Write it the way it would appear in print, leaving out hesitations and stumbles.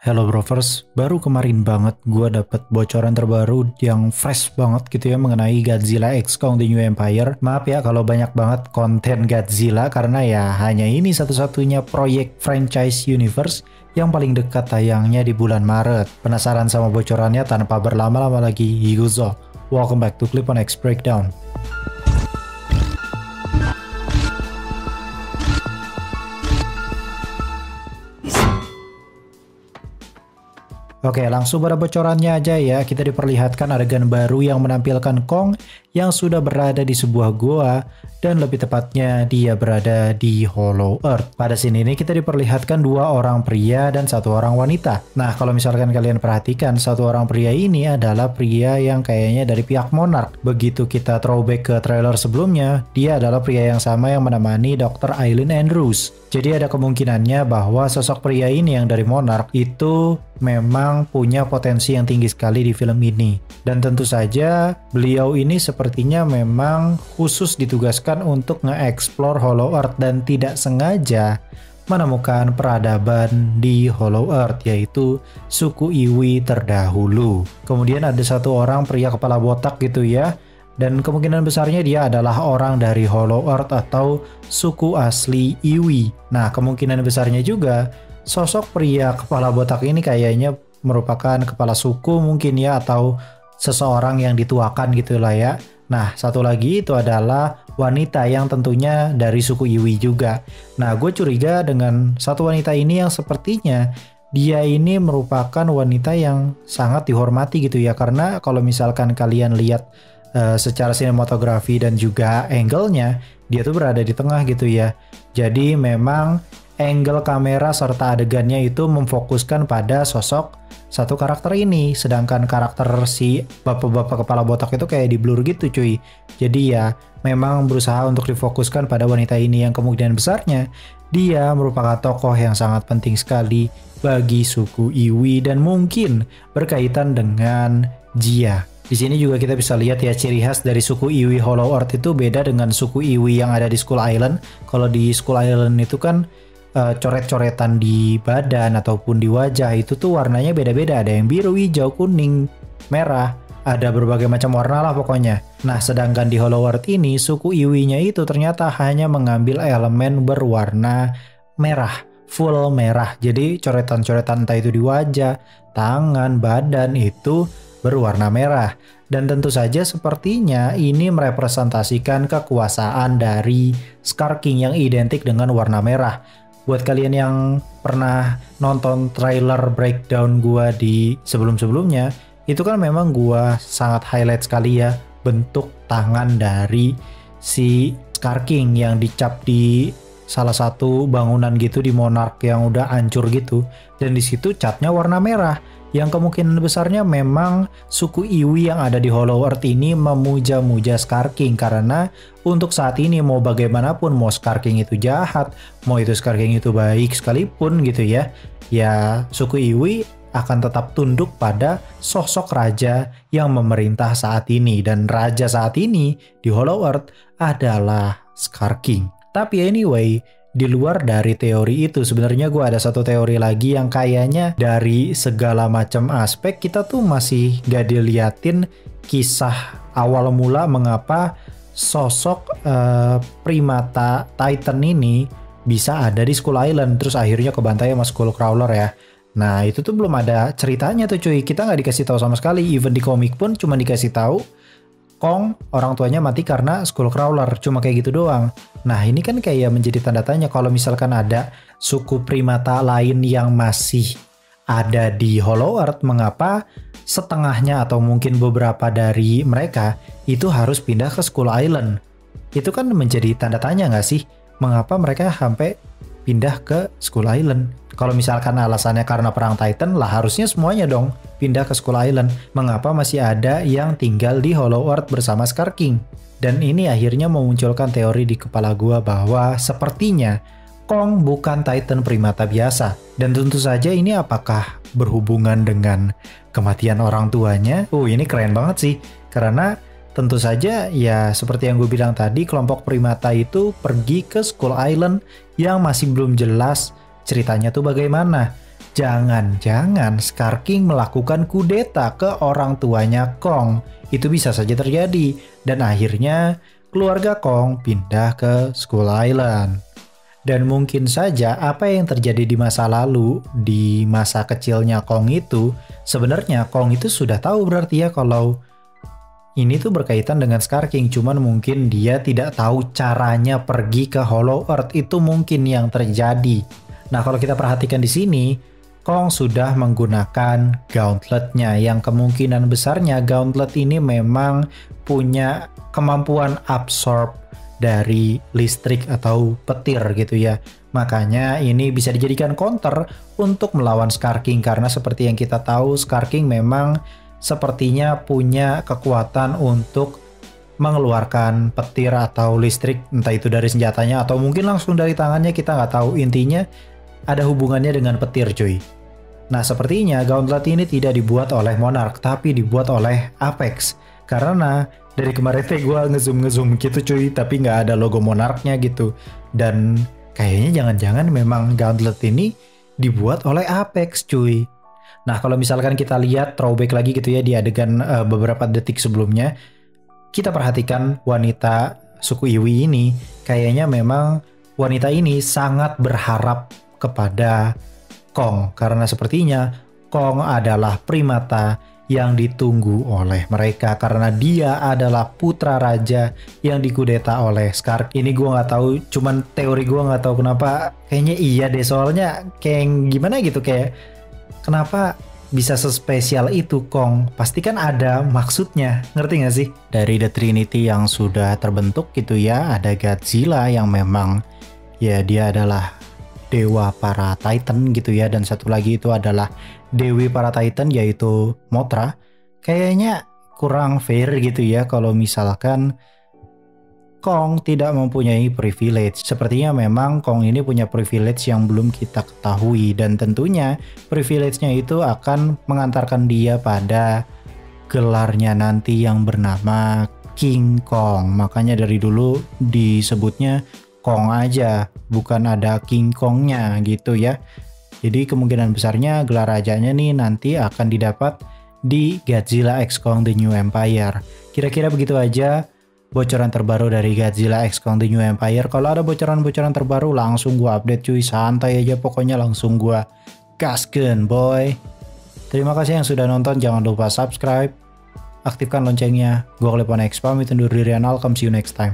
Hello Brovers, baru kemarin banget gue dapet bocoran terbaru yang fresh banget gitu ya mengenai Godzilla X Kong The New Empire. Maaf ya kalau banyak banget konten Godzilla karena ya hanya ini satu-satunya proyek franchise universe yang paling dekat tayangnya di bulan Maret. Penasaran sama bocorannya? Tanpa berlama-lama lagi, Higuzo. Welcome back to Clip on X Breakdown. Oke, langsung pada bocorannya aja ya. Kita diperlihatkan adegan baru yang menampilkan Kong yang sudah berada di sebuah goa dan lebih tepatnya dia berada di Hollow Earth. Pada scene ini kita diperlihatkan dua orang pria dan satu orang wanita. Nah, kalau misalkan kalian perhatikan, satu orang pria ini adalah pria yang kayaknya dari pihak Monarch. Begitu kita throwback ke trailer sebelumnya, dia adalah pria yang sama yang menemani Dr. Eileen Andrews. Jadi ada kemungkinannya bahwa sosok pria ini yang dari Monarch itu memang punya potensi yang tinggi sekali di film ini. Dan tentu saja beliau ini sepertinya memang khusus ditugaskan untuk nge-explore Hollow Earth dan tidak sengaja menemukan peradaban di Hollow Earth, yaitu suku Iwi terdahulu. Kemudian ada satu orang pria kepala botak gitu ya, dan kemungkinan besarnya dia adalah orang dari Hollow Earth atau suku asli Iwi. Nah, kemungkinan besarnya juga sosok pria kepala botak ini kayaknya merupakan kepala suku mungkin ya, atau seseorang yang dituakan gitulah ya. Nah, satu lagi itu adalah wanita yang tentunya dari suku Iwi juga. Nah, gue curiga dengan satu wanita ini yang sepertinya dia ini merupakan wanita yang sangat dihormati gitu ya. Karena kalau misalkan kalian lihat secara sinematografi dan juga angle-nya, dia tuh berada di tengah gitu ya. Jadi memang angle kamera serta adegannya itu memfokuskan pada sosok satu karakter ini, sedangkan karakter si bapak-bapak kepala botak itu kayak di blur gitu cuy. Jadi ya memang berusaha untuk difokuskan pada wanita ini yang kemungkinan besarnya dia merupakan tokoh yang sangat penting sekali bagi suku Iwi dan mungkin berkaitan dengan Jia. Di sini juga kita bisa lihat ya ciri khas dari suku Iwi Hollow Earth itu beda dengan suku Iwi yang ada di Skull Island. Kalau di Skull Island itu kan coret-coretan di badan ataupun di wajah itu tuh warnanya beda-beda. Ada yang biru, hijau, kuning, merah. Ada berbagai macam warna lah pokoknya. Nah, sedangkan di Hollow Earth ini suku Iwi-nya itu ternyata hanya mengambil elemen berwarna merah. Full merah. Jadi coretan-coretan entah itu di wajah, tangan, badan itu berwarna merah. Dan tentu saja sepertinya ini merepresentasikan kekuasaan dari Scar King yang identik dengan warna merah. Buat kalian yang pernah nonton trailer breakdown gua di sebelum-sebelumnya, itu kan memang gua sangat highlight sekali ya bentuk tangan dari si Scar King yang dicap di salah satu bangunan gitu di Monarch yang udah hancur gitu. Dan di situ catnya warna merah. Yang kemungkinan besarnya memang suku Iwi yang ada di Hollow Earth ini memuja-muja Scar King. Karena untuk saat ini mau bagaimanapun, mau Scar King itu jahat, mau itu Scar King itu baik sekalipun gitu ya, ya suku Iwi akan tetap tunduk pada sosok raja yang memerintah saat ini. Dan raja saat ini di Hollow Earth adalah Scar King. Tapi anyway, di luar dari teori itu sebenarnya gue ada satu teori lagi yang kayaknya dari segala macam aspek kita tuh masih gak diliatin kisah awal mula mengapa sosok primata Titan ini bisa ada di Skull Island terus akhirnya kebantai sama Skullcrawler ya. Nah, itu tuh belum ada ceritanya tuh cuy. Kita nggak dikasih tahu sama sekali. Even di komik pun cuma dikasih tahu Kong orang tuanya mati karena Skullcrawler, cuma kayak gitu doang. Nah, ini kan kayak menjadi tanda tanya kalau misalkan ada suku primata lain yang masih ada di Hollow Earth, mengapa setengahnya atau mungkin beberapa dari mereka itu harus pindah ke Skull Island? Itu kan menjadi tanda tanya nggak sih? Mengapa mereka sampai pindah ke Skull Island? Kalau misalkan alasannya karena perang Titan, lah harusnya semuanya dong pindah ke Skull Island. Mengapa masih ada yang tinggal di Hollow Earth bersama Scar King? Dan ini akhirnya memunculkan teori di kepala gua bahwa sepertinya Kong bukan Titan primata biasa. Dan tentu saja ini apakah berhubungan dengan kematian orang tuanya? Ini keren banget sih. Karena tentu saja ya seperti yang gue bilang tadi, kelompok primata itu pergi ke Skull Island yang masih belum jelas ceritanya tuh bagaimana. Jangan-jangan Scar King melakukan kudeta ke orang tuanya Kong. Itu bisa saja terjadi. Dan akhirnya keluarga Kong pindah ke Skull Island. Dan mungkin saja apa yang terjadi di masa lalu, di masa kecilnya Kong itu, sebenarnya Kong itu sudah tahu berarti ya kalau ini tuh berkaitan dengan Scar King, cuman mungkin dia tidak tahu caranya pergi ke Hollow Earth. Itu mungkin yang terjadi. Nah, kalau kita perhatikan di sini, Kong sudah menggunakan gauntletnya, yang kemungkinan besarnya gauntlet ini memang punya kemampuan absorb dari listrik atau petir gitu ya. Makanya ini bisa dijadikan counter untuk melawan Scar King, karena seperti yang kita tahu Scar King memang sepertinya punya kekuatan untuk mengeluarkan petir atau listrik, entah itu dari senjatanya atau mungkin langsung dari tangannya, kita nggak tahu. Intinya ada hubungannya dengan petir cuy. Nah, sepertinya gauntlet ini tidak dibuat oleh Monarch tapi dibuat oleh Apex, karena dari kemarin gue ngezoom gitu cuy, tapi nggak ada logo Monarchnya gitu. Dan kayaknya jangan-jangan memang gauntlet ini dibuat oleh Apex cuy. Nah, kalau misalkan kita lihat throwback lagi gitu ya di adegan beberapa detik sebelumnya, kita perhatikan wanita suku Iwi ini, kayaknya memang wanita ini sangat berharap kepada Kong, karena sepertinya Kong adalah primata yang ditunggu oleh mereka, karena dia adalah putra raja yang dikudeta oleh Scar. Ini gue nggak tahu, cuman teori gue nggak tahu kenapa, kayaknya iya deh, soalnya kayak gimana gitu, kayak kenapa bisa sespesial itu Kong? Pasti kan ada maksudnya, ngerti gak sih? Dari The Trinity yang sudah terbentuk gitu ya, ada Godzilla yang memang ya dia adalah dewa para Titan gitu ya, dan satu lagi itu adalah dewi para Titan yaitu Mothra. Kayaknya kurang fair gitu ya kalau misalkan Kong tidak mempunyai privilege. Sepertinya memang Kong ini punya privilege yang belum kita ketahui, dan tentunya privilege-nya itu akan mengantarkan dia pada gelarnya nanti yang bernama King Kong. Makanya dari dulu disebutnya Kong aja, bukan ada King Kong-nya gitu ya. Jadi kemungkinan besarnya gelar rajanya nih nanti akan didapat di Godzilla X Kong The New Empire. Kira-kira begitu aja bocoran terbaru dari Godzilla X Kong The New Empire. Kalau ada bocoran-bocoran terbaru langsung gua update cuy, santai aja pokoknya, langsung gua gaskeun boy. Terima kasih yang sudah nonton, jangan lupa subscribe, aktifkan loncengnya. Gua Klepon X pamit undur diri, and I'll come see you next time.